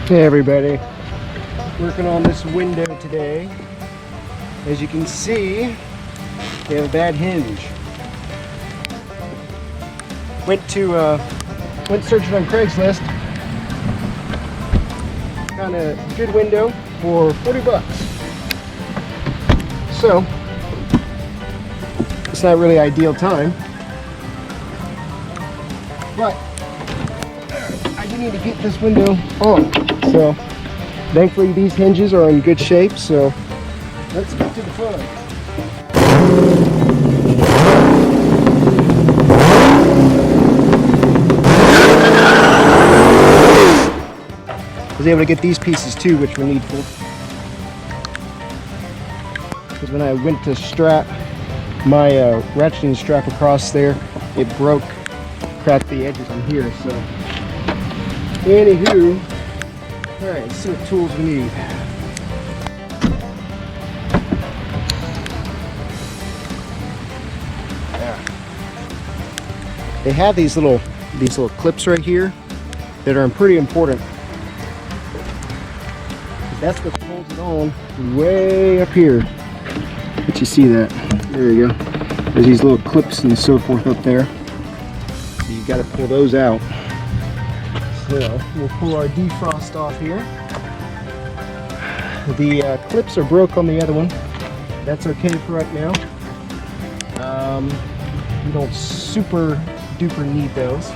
Hey everybody, working on this window today. As you can see, we have a bad hinge. Went searching on Craigslist. Found a good window for 40 bucks. So, it's not really ideal time, but I do need to get this window on. So, thankfully these hinges are in good shape, so let's get to the fun. I was able to get these pieces too, which were needful. Because when I went to strap my ratcheting strap across there, it broke, cracked the edges on here. So, anywho, all right, let's see what tools we need. Yeah. They have these little clips right here that are pretty important. That's what holds it on way up here. Let you see that. There you go. There's these little clips and so forth up there. So you got to pull those out. So we'll pull our defrost off here. The clips are broke on the other one. That's okay for right now. You don't super duper need those.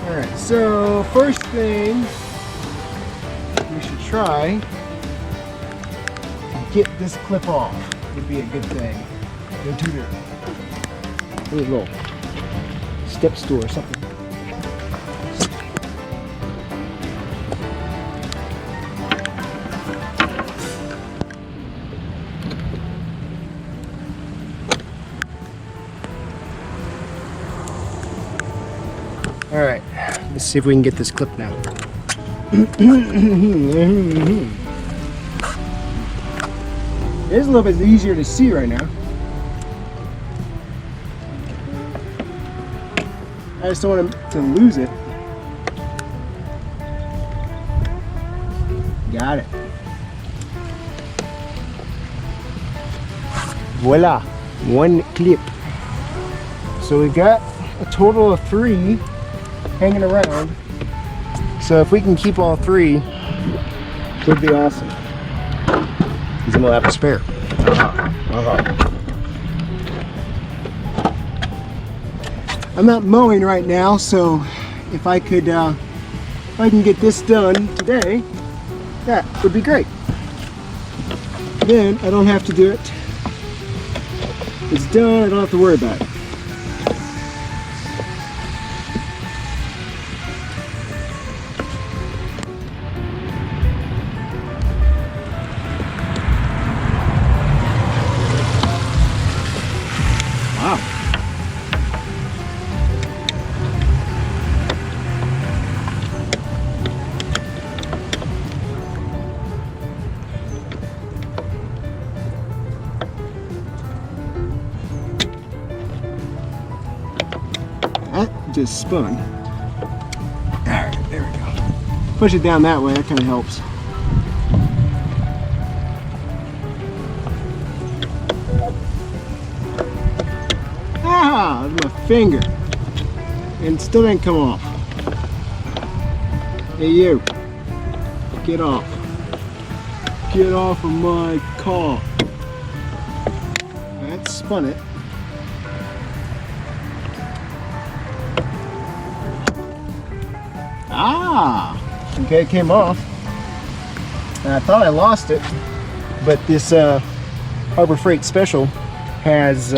All right. So first thing we should try to get this clip off. Would be a good thing. No tutor. A little step stool or something. All right, let's see if we can get this clip now. It is a little bit easier to see right now. I just don't want to lose it. Got it. Voila, one clip. So we got a total of 3 hanging around. So if we can keep all 3, it would be awesome. He's gonna have to spare. I'm not mowing right now, so if I can get this done today, that would be great. Then I don't have to do it. It's done. I don't have to worry about it. Wow. That just spun. Alright, there we go. Push it down that way, that kind of helps. Ah, with my finger. And it still didn't come off. Hey you. Get off. Get off of my car. That spun it. Ah! Okay, it came off. And I thought I lost it, but this Harbor Freight Special has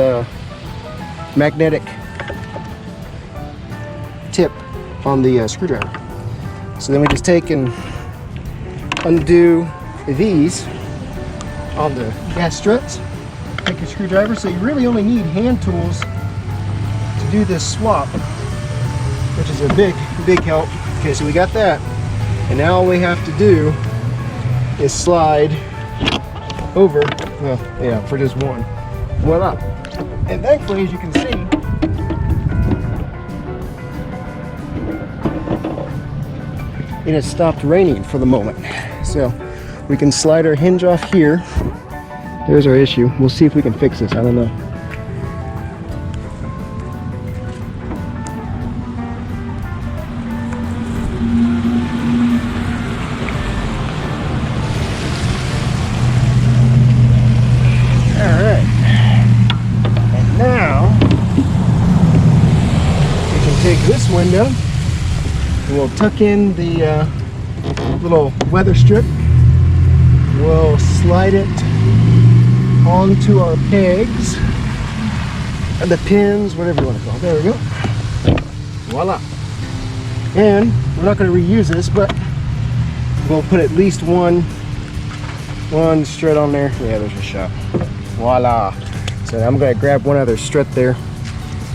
magnetic tip on the screwdriver. So then we just take and undo these on the gas struts. Take your screwdriver. So you really only need hand tools to do this swap, which is a big help. Okay, so we got that, and now all we have to do is slide over. Well, yeah, for just one. Voila. And thankfully, as you can see, it has stopped raining for the moment. So we can slide our hinge off here. There's our issue. We'll see if we can fix this. I don't know. Alright. And now we can take this window and we'll tuck in the little weather strip. We'll slide it onto our pegs, and the pins, whatever you want to call it. There we go. Voila. And we're not going to reuse this, but we'll put at least one strut on there. Yeah, there's a shot. Voila. So I'm going to grab one other strut there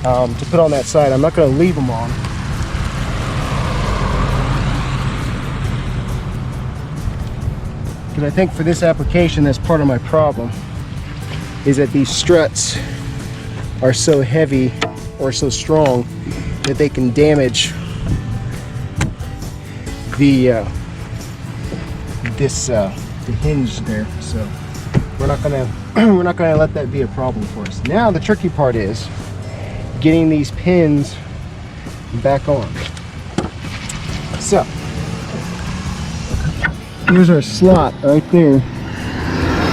to put on that side. I'm not going to leave them on. Because I think for this application, that's part of my problem, is that these struts are so heavy or so strong that they can damage the hinge there. So we're not gonna let that be a problem for us. Now the tricky part is getting these pins back on. So here's our slot right there.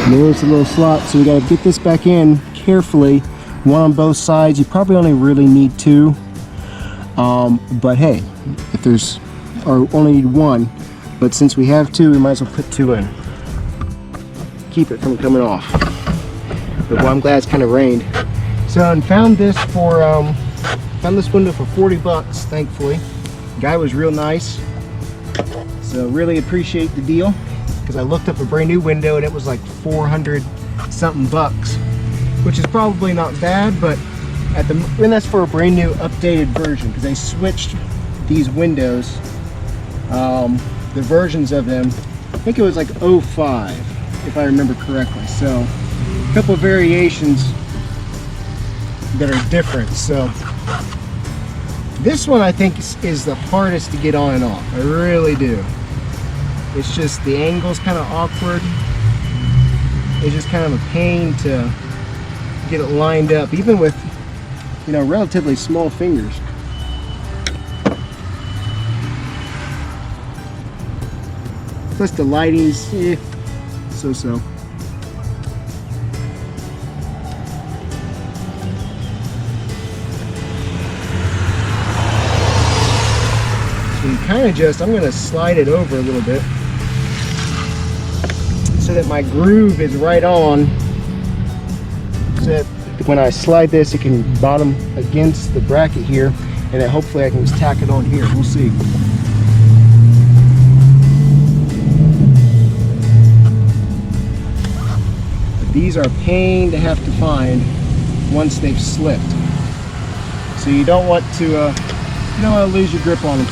There's the little slot, so we got to get this back in carefully, one on both sides. You probably only really need two, but hey, if there's, or only need one, but since we have two, we might as well put two in. Keep it from coming off. But well, I'm glad it's kind of rained. So I found this for, found this window for 40 bucks, thankfully. The guy was real nice, so really appreciate the deal. Because I looked up a brand new window and it was like 400 something bucks, which is probably not bad, but and that's for a brand new updated version, because they switched these windows, the versions of them. I think it was like 05 if I remember correctly. So a couple of variations that are different. So this one I think is the hardest to get on and off. I really do. It's just the angle's kind of awkward. It's just kind of a pain to get it lined up, even with, you know, relatively small fingers. Plus the lighting's so-so. So you kind of just, I'm going to slide it over a little bit so that my groove is right on, so that when I slide this it can bottom against the bracket here, and then hopefully I can just tack it on here. We'll see. But these are a pain to have to find once they've slipped, so you don't want to lose your grip on them.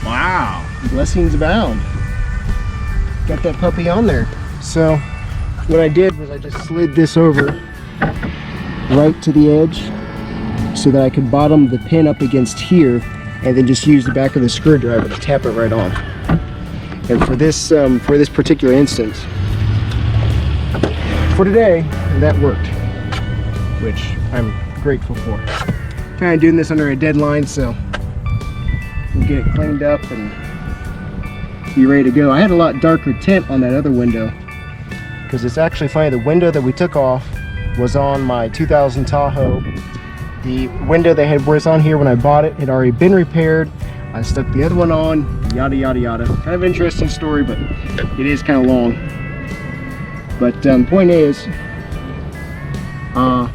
Wow, blessings abound. Got that puppy on there. So what I did was I just slid this over right to the edge so that I could bottom the pin up against here, and then just use the back of the screwdriver to tap it right on. And for this particular instance, for today, that worked, which I'm grateful for. Kind of doing this under a deadline, so we'll get it cleaned up and be ready to go. I had a lot darker tint on that other window, because it's actually funny, the window that we took off was on my 2000 Tahoe. The window that was on here when I bought it had already been repaired. I stuck the other one on, yada yada yada. Kind of interesting story, but it is kind of long. But the point is, I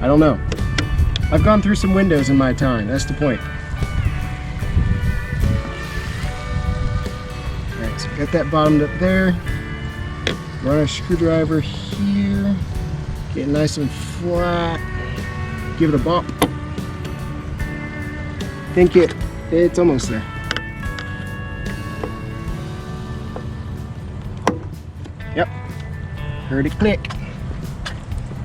don't know. I've gone through some windows in my time. That's the point. Alright, so got that bottomed up there. Run a screwdriver here. Get it nice and flat. Give it a bump. Think it's almost there. Yep. Heard it click.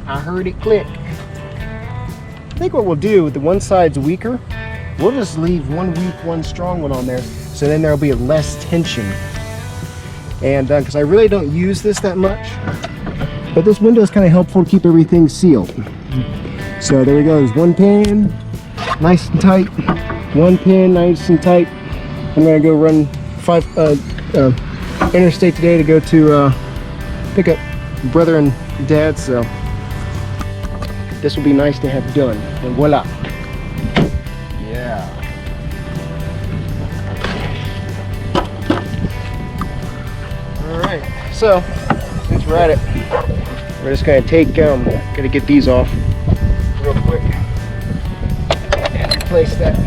I heard it click. I think what we'll do, the one side's weaker, we'll just leave one weak, one strong one on there, so then there'll be less tension. And because I really don't use this that much, but this window is kind of helpful to keep everything sealed. So there we go, there's one pin, nice and tight. One pin, nice and tight. I'm gonna go run interstate today to go to pick up brother and dad, so this will be nice to have done. And voila. Yeah. Alright, so since we're at it, we're just gonna take, gonna get these off real quick and replace that.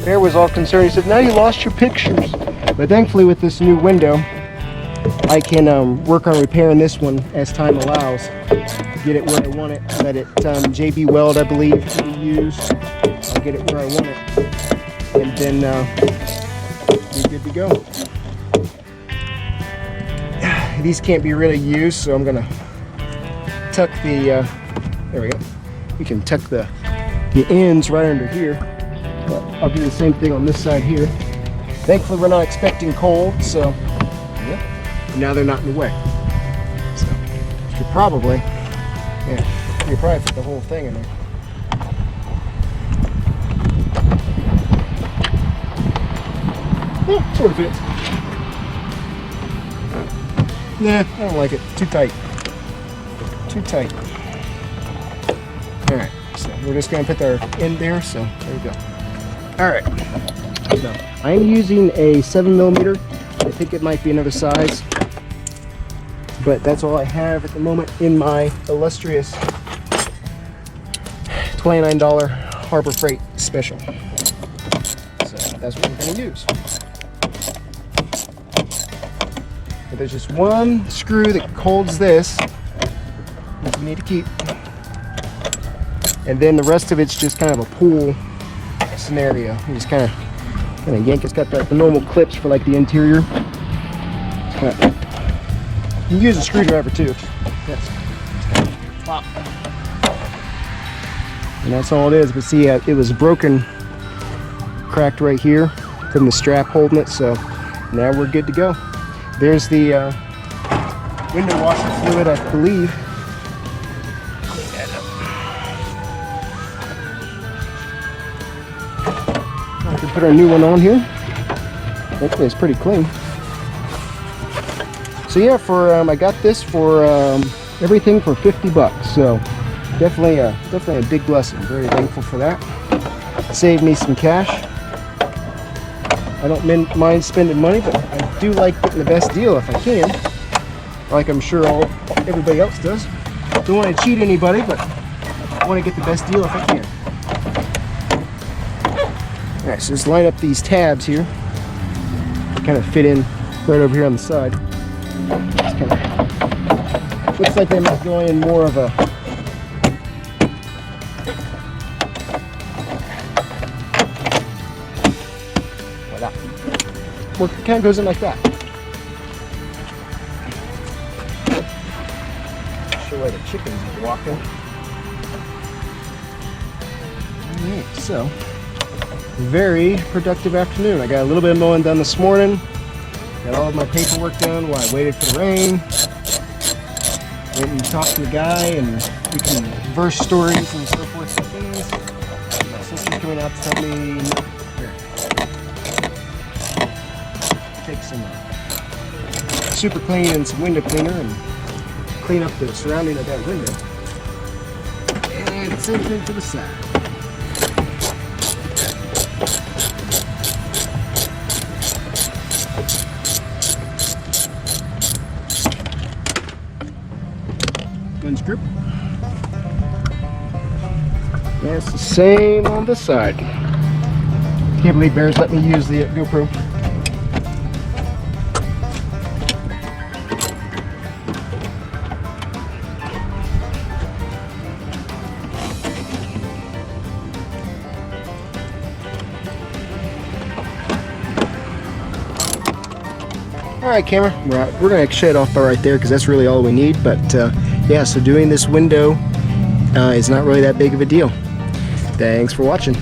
Bear was all concerned. He said, now you lost your pictures. But thankfully with this new window, I can work on repairing this one as time allows. Get it where I want it. Let it JB Weld, I believe, be used. I'll get it where I want it. And then be good to go. These can't be really used, so I'm going to tuck the, there we go. You can tuck the ends right under here. But I'll do the same thing on this side here. Thankfully we're not expecting cold, so yeah. Now they're not in the way. So you could probably, yeah, you could probably fit the whole thing in there. Yeah, sort of fits. Nah, I don't like it. Too tight. Too tight. Alright, so we're just gonna put our end there, so there we go. Alright, so I'm using a 7mm. I think it might be another size, but that's all I have at the moment in my illustrious $29 Harbor Freight special. So that's what we're going to use. But there's just one screw that holds this that you need to keep, and then the rest of it's just kind of a pull scenario. You just kind of yank. It's got the normal clips for like the interior. You can use a screwdriver too. Yes. Pop. And that's all it is. But see, it was broken, cracked right here from the strap holding it. So now we're good to go. There's the window washer fluid, I believe. Put our new one on here. Hopefully it's pretty clean. So yeah, for I got this for everything for $50. So definitely a big blessing. Very thankful for that. Saved me some cash. I don't mind spending money, but I do like getting the best deal if I can. Like I'm sure everybody else does. Don't want to cheat anybody, but I want to get the best deal if I can. Alright, so just line up these tabs here. Kind of fit in right over here on the side. It's kind of, looks like they might go in more of a well, it kind of goes in like that. Show where the chickens are walking. Alright, so very productive afternoon. I got a little bit of mowing done this morning. Got all of my paperwork done while I waited for the rain. Went and talked to the guy, and we can verse stories and so forth and things. My sister's coming out to tell me. Here. Take some super clean and some window cleaner and clean up the surrounding of that window. And same thing to the side. Unscrew. And it's the same on this side. Can't believe Bear's let me use the GoPro. right, camera, we're gonna shut it off right there because that's really all we need. But yeah, so doing this window is not really that big of a deal. Thanks for watching.